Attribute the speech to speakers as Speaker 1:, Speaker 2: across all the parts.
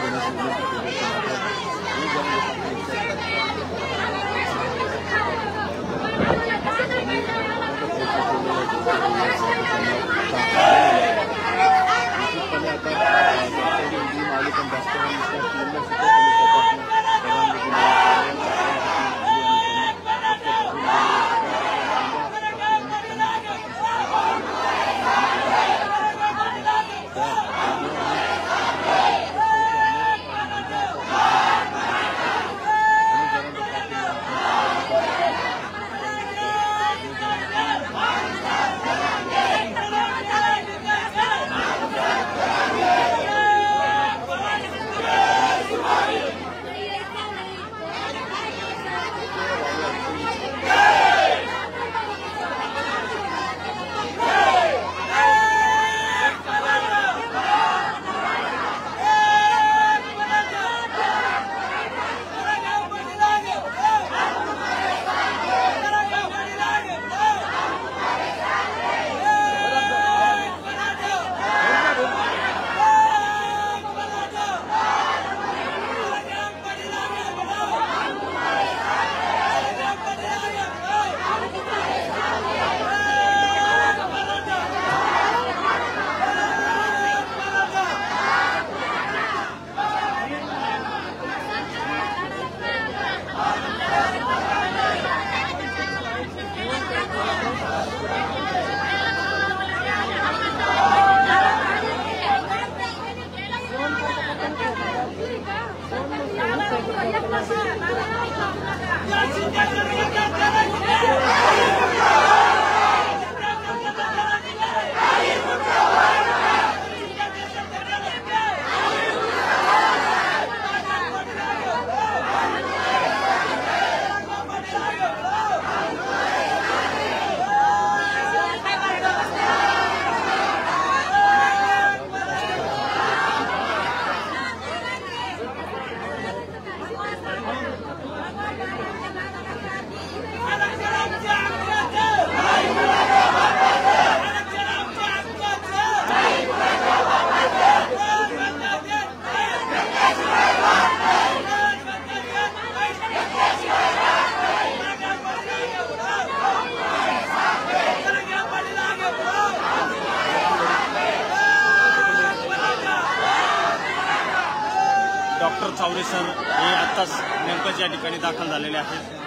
Speaker 1: देण्याची विनंती केली
Speaker 2: डॉक्टर चावरे सर हे आत्ताच नेमकंच या ठिकाणी दाखल झालेले आहेत।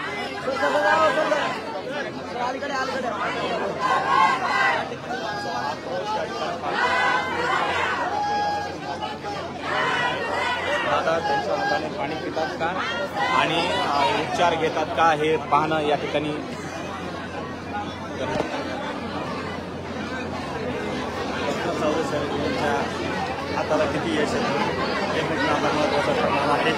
Speaker 2: दादा त्यांच्या हाताने पाणी पितात का आणि उपचार घेतात का हे पाहणं या ठिकाणी डॉक्टर चावरे सर यांच्या हाताला किती यश आहे हे महत्त्वाचं प्रमाण आहे।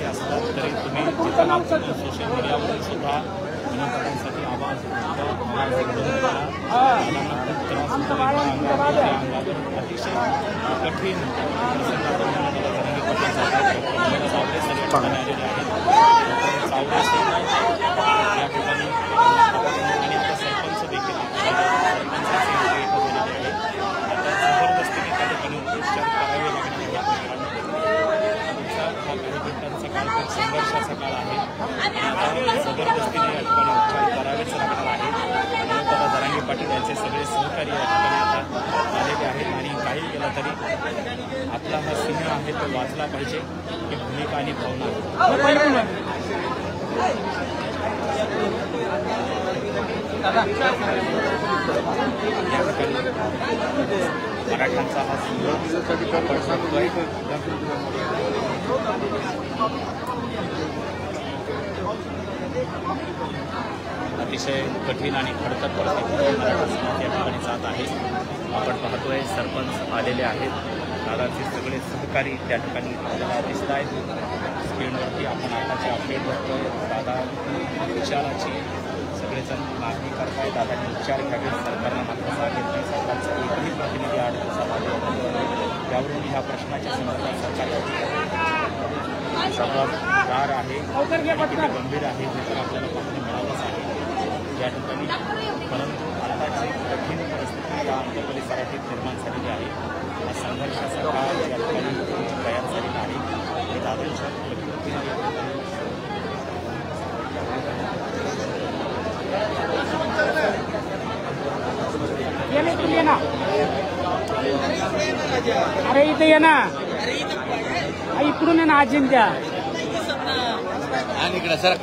Speaker 2: करायचे असतात तरी तुम्ही जिथं आपण सोशल मीडियावरून सुद्धा विनोदांसाठी आवाज अतिशय कठीण चावडे सगळे ठिकाणी आलेले आहेत. चावडे या ठिकाणी आणि सरपंच देखील जबरदस्तीने त्या ठिकाणी उपचार करावे लागले आहेत. हा काही घंटांचा काळ खूप संघर्षाचा काळ आहे. जबरदस्तीने या ठिकाणी उपचार करावेच लागणार आहे. दादा जरांगे पाटील यांचे सगळे सहकारी या ठिकाणी आता आलेले आहेत आणि काही केलं तरी आपला हा सिंह आहे तो वाचला पाहिजे ही भूमिका आणि भावना मराठ्यांचा हा सिंह अतिशय कठीण आणि खडतर परिस्थिती मराठा समाज या ठिकाणी जात आहे. आपण पाहतोय सरपंच आलेले आहेत. दादाचे सगळे सहकारी त्या ठिकाणी आपल्याला दिसत आहेत. स्क्रीनवरती आपण आताचे अपडेट बघतोय. दादा उपचाराची सगळेजण मागणी करताय. दादांनी उपचार घ्यावे. सरकारनं मात्र साथ घेतली. सरकारचा एकही प्रतिनिधी 8 दिवसात आले. त्यावरून ह्या प्रश्नाच्या संदर्भात सरकार जबाबदार आहे किती गंभीर आहे हे तर आपल्याला पाहायला मिळालंच आहे या ठिकाणी. परंतु आताची कठीण परिस्थिती या आमच्या परिसरात निर्माण झालेली आहे. हा संघर्षाचा काळ या ठिकाणी तयार झालेला आहे आणि दादांच्या
Speaker 1: अरे इथे ये ना इकडून आहे ना अजिंठ्या
Speaker 2: आणि इकडे सर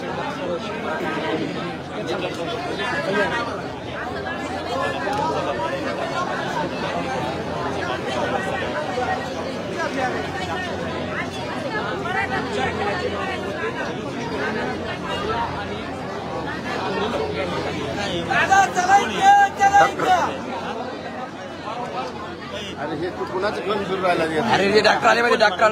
Speaker 3: अरे हे तू कुणाचं घेऊन सुरू राहिला?
Speaker 4: अरे हे डॉक्टर आले पाहिजे. डॉक्टर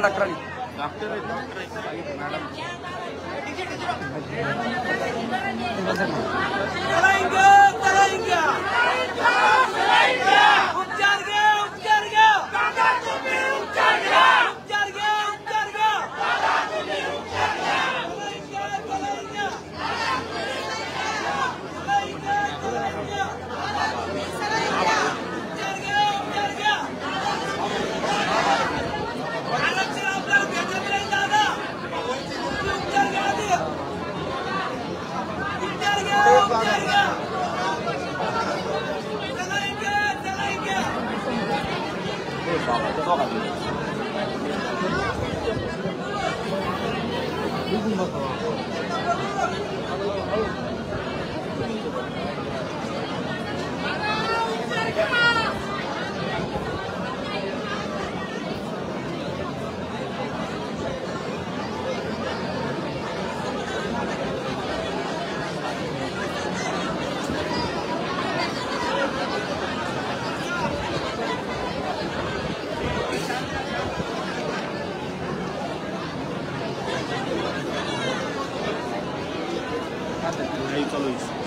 Speaker 2: लढाई चालू आहे.